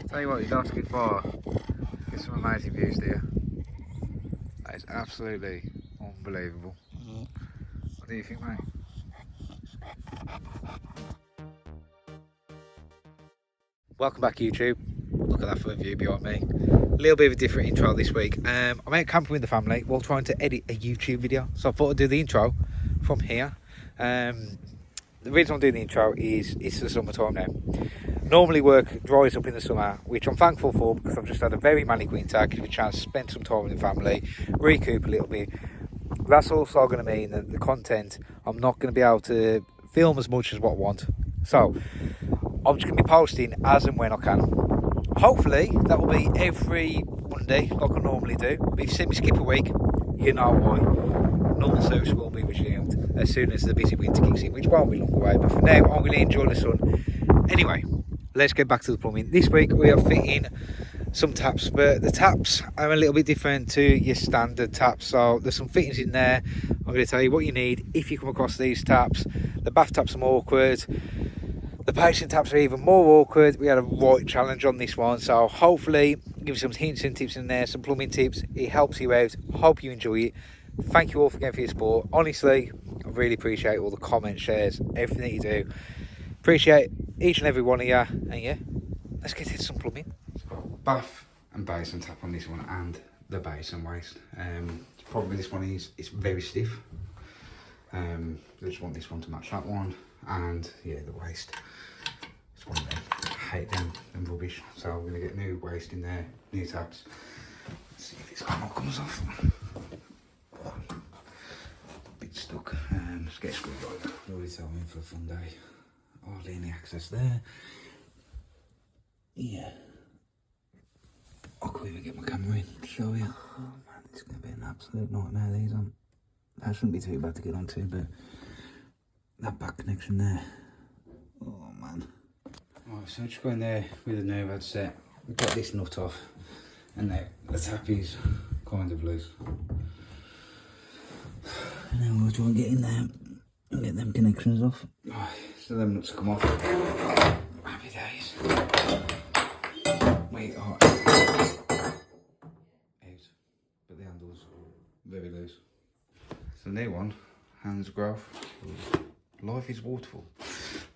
Tell you what, you're asking for. Get some amazing views there. That is absolutely unbelievable. What do you think, mate? Welcome back, YouTube. Look at that for a view behind me. A little bit of a different intro this week. I'm out camping with the family while trying to edit a YouTube video, so I thought I'd do the intro from here. The reason I'm doing the intro is it's the summertime now. Normally work dries up in the summer, which I'm thankful for because I've just had a very manic winter. I give a chance to spend some time with the family, recoup a little bit. That's also going to mean that the content, I'm not going to be able to film as much as what I want. So I'm just going to be posting as and when I can. Hopefully that will be every Monday like I normally do. But if you see me skip a week, you know why. Normal service will be resumed as soon as the busy winter kicks in, which won't be long away. But for now, I'm going to enjoy the sun. Anyway, let's get back to the plumbing. This week we are fitting some taps, but the taps are a little bit different to your standard taps. So there's some fittings in there. I'm going to tell you what you need if you come across these taps. The bath taps are more awkward. The basin taps are even more awkward. We had a right challenge on this one, so hopefully give you some hints and tips in there, some plumbing tips. It helps you out. Hope you enjoy it. Thank you all again for your support. Honestly, I really appreciate all the comments, shares, everything that you do. Appreciate each and every one of you. And yeah, let's get into some plumbing. Bath and basin tap on this one, and the basin waste. Probably this one is it's very stiff. I just want this one to match that one, and yeah, the waste. It's one of them. I hate them rubbish. So we're gonna get new waste in there, new taps. Let's see if this one comes off. A bit stuck. Let's get a screwdriver. Already tell me for a fun day. Hardly any access there. Yeah. I can't even get my camera in to show you. Oh man, it's going to be an absolute nightmare, these aren't. That shouldn't be too bad to get onto, but that back connection there. Oh man. Alright, so just going there with a Novad set. We've got this nut off, and the tap is kind of loose. And then we'll try and get in there and get them connections off. Right, so them nuts come off. Happy days. Wait, oh. But the handle's very loose. It's a new one, hansgrophe. Life is waterful.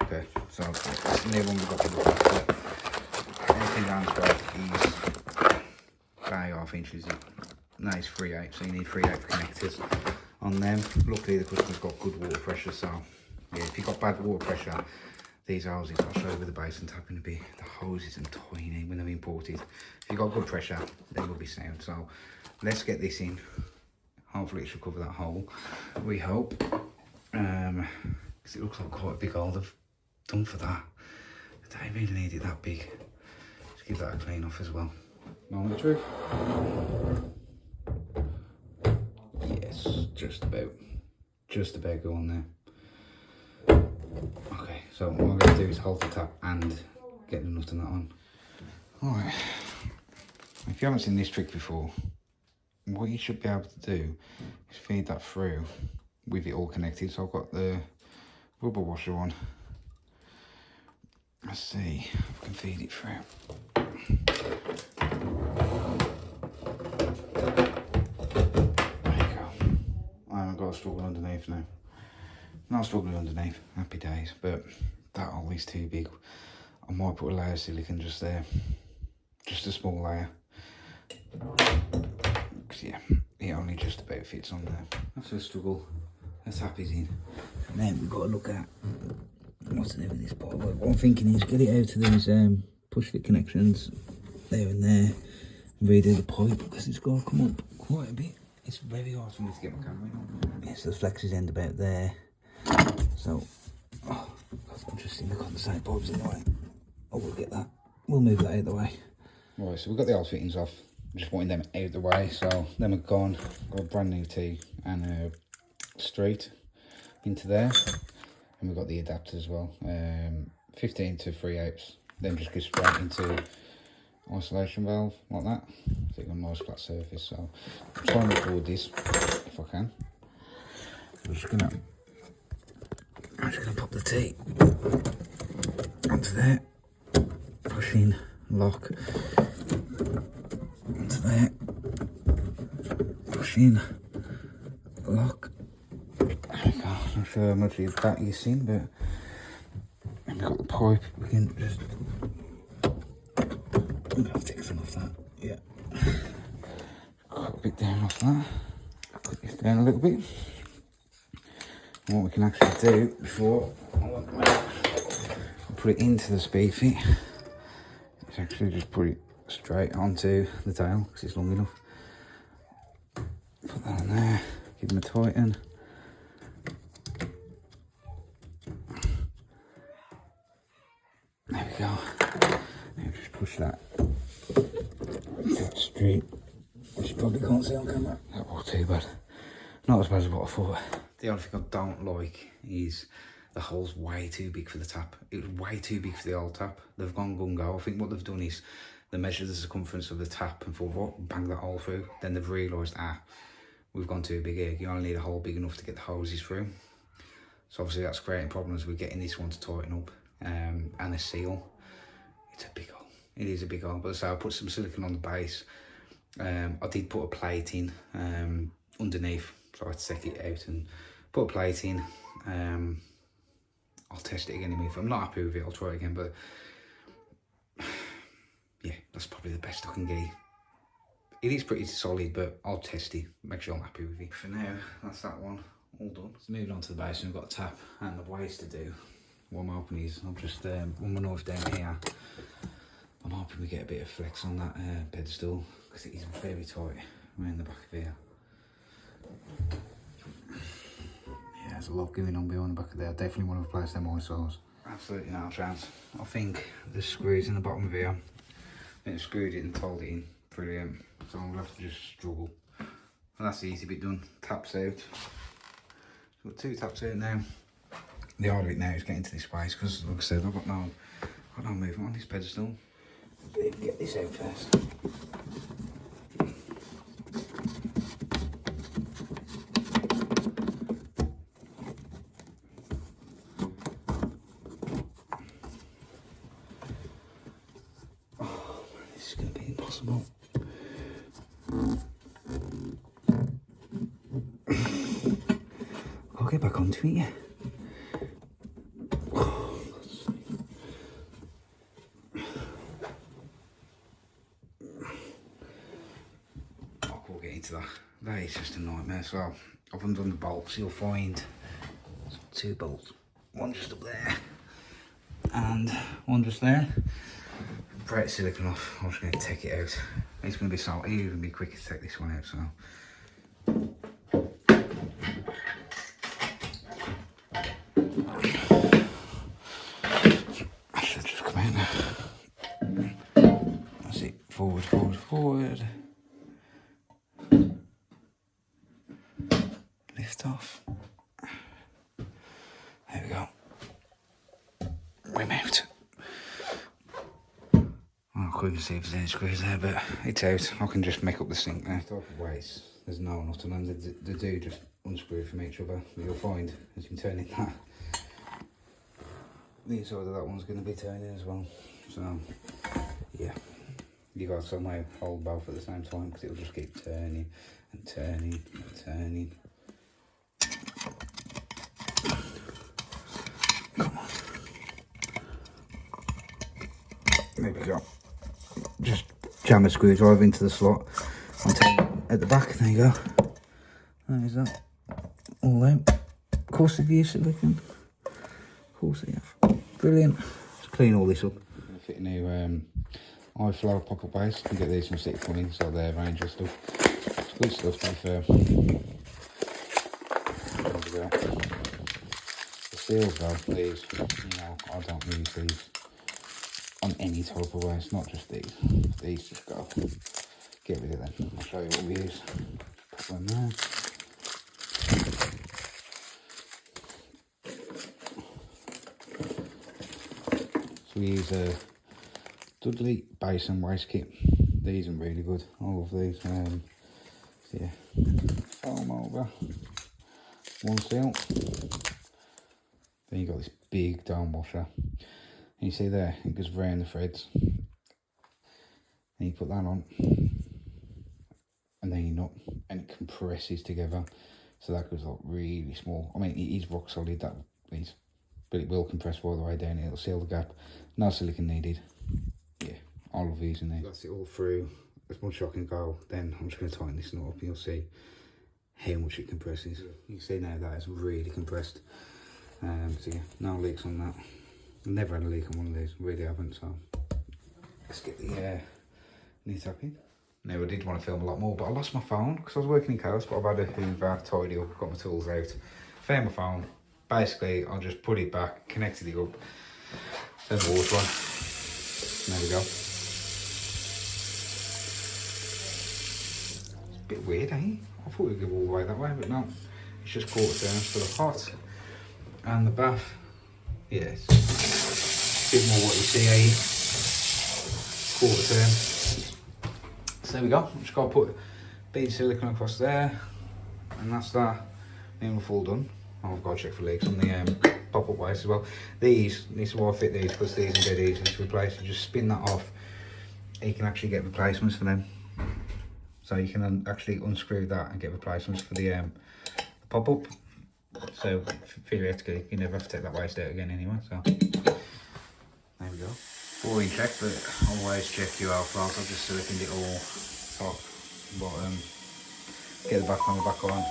Okay, so it's the new one we've got to look at. Anything hansgrophe is 3.5 inches. No, it's 3/8, so you need 3/8 connectors on them. Luckily the customer's got good water pressure, so yeah, if you've got bad water pressure, these hoses, I'll show you with the basin tapping a bit, the hoses are tiny when they're imported. If you've got good pressure, they will be sound. So let's get this in. Hopefully it should cover that hole, we hope. Because it looks like quite a big hole they've done for that. They really need it that big. Just give that a clean off as well. Moment of truth. Yes, just about going there. Okay, so what I'm going to do is hold the tap and get the nut on that on. Alright, if you haven't seen this trick before, what you should be able to do is feed that through with it all connected. So I've got the rubber washer on. Let's see if I can feed it through. There you go. I haven't got a struggle underneath now. Not struggling underneath, happy days, but that hole is too big. I might put a layer of silicone just there, just a small layer. Because yeah, it only just about fits on there. That's a struggle. Let's tap it in. And then we've got to look at what's in this part. What I'm thinking is get it out to these push fit connections there and there, and redo the pipe because it's got to come up quite a bit. It's very hard for me to get my camera in. Yeah, so the flexes end about there. So, oh, I'm just seeing the condensate pipes in the way. Oh, we'll get that. We'll move that out of the way. Right, so we've got the old fittings off. I'm just wanting them out of the way. So, them are gone. Got a brand new T and a straight into there. And we've got the adapter as well. 15 to 3/8. Then just go straight into isolation valve like that. So you've got a nice flat surface. So, I'll try and record this if I can. I'm just gonna pop the T onto there, push in lock onto there, push in, lock. There we go. Not sure how much of that you've seen, but we've got the pipe. We can just I'll take some off that. Yeah. Cut a bit down off that. Cut this down a little bit. And what we can actually do before I put it into the speed fit is actually just put it straight onto the tail because it's long enough. Put that on there, give them a tighten. There we go. Now just push that straight, which you probably can't see on camera. That wasn't too bad. Not as bad as what I thought. The only thing I don't like is the hole's way too big for the tap. It was way too big for the old tap. They've gone gung-go. I think what they've done is they measured the circumference of the tap and thought, what, bang that hole through. Then they've realised, we've gone too big here. You only need a hole big enough to get the hoses through. So obviously that's creating problems with getting this one to tighten up. And a seal. It's a big hole. It is a big hole. But so I put some silicone on the base. I did put a plate in underneath. So I had to take it out and put a plate in. I'll test it again if I'm not happy with it, I'll try it again, but yeah, that's probably the best I can get. It is pretty solid, but I'll test it, make sure I'm happy with it. For now, that's that one all done. So moving on to the basin, we've got a tap and the ways to do. What I'm hoping is, I'll just run my knife down here. I'm hoping we get a bit of flex on that pedestal, because it is very tight around the back of here. Yeah, there's a lot going on behind the back of there. I definitely want to replace them isols. Absolutely no chance. I think the screws in the bottom of here, I think I've screwed it and told it in. Brilliant. So I'm going to have to just struggle. And that's the easy bit done. Taps out. So got 2 taps out now. The hard bit now is getting to this space because, like I said, I've got no movement on this pedestal. Let me get this out first. I'll get back onto it, yeah. We'll get into that. That is just a nightmare. So I've undone the bolts. You'll find 2 bolts. One just up there and one just there. Break silicone off. I'm just going to take it out. It's going to be so easy, it'll be quicker to take this one out. So I should just come out now. That's it. Forward, forward, forward. Lift off. There we go. Remount. I couldn't see if there's any screws there, but it's out. I can just make up the sink now. Type of waste, there's no knot on them. They do just unscrew from each other. But you'll find, as you can turn it that, the inside of that one's going to be turning as well. So, yeah. You got somehow hold both at the same time because it'll just keep turning and turning and turning. Come on. There we go. Just jam a screwdriver into the slot and turn at the back. There you go. That is that. All out. Of course they've used silicone. Of course they have. Brilliant. Let's clean all this up. I'm going to fit a new high flow pop-up base. You can get these from City Plumbing, so they're Ranger stuff. It's good stuff to be fair. There we go. The seals though, these, you know, I don't use these on any type of waste, not just these. These just go. Get rid of them. I'll show you what we use. Put them there. So we use a Dudley basin waste kit. These are really good. I love these. So yeah, foam over. One seal. Then you got this big dome washer. And you see there, it goes round the threads. and you put that on, and then you nut, and it compresses together. So that goes like really small. I mean, it is rock solid, that is, but it will compress all the way down. It'll seal the gap. No silicone needed. Yeah, I love using these. That's it all through as much as I can go. Then I'm just going to tighten this nut up, and you'll see how much it compresses. You can see now that it's really compressed. So yeah, no leaks on that. I've never had a leak on one of these, really haven't. So let's get the knee tap in. Now, I did want to film a lot more, but I lost my phone because I was working in chaos, but I've had a hoover, tidy up, got my tools out, found my phone. Basically, I just put it back, connected it up, then the water on. There we go. It's a bit weird, eh? I thought we'd go all the way that way, but no. It's just quarter turns for the pot. And the bath, yeah, it's a bit more what you see, eh? Quarter turn. So there we go. I'm just got to put bead silicone across there, and that's that. Then we're full done. Oh, I've got to check for leaks on the pop-up wires as well. These need to more fit these because these are dead easy to replace. You just spin that off. You can actually get replacements for them. So you can actually unscrew that and get replacements for the pop-up. So theoretically, you never have to take that waste out again anyway. So there we go. Boring check, but always check your outflows. I've just siliconed it all, top, bottom, get the back on,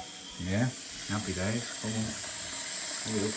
Yeah, happy days. Come on. Have a look.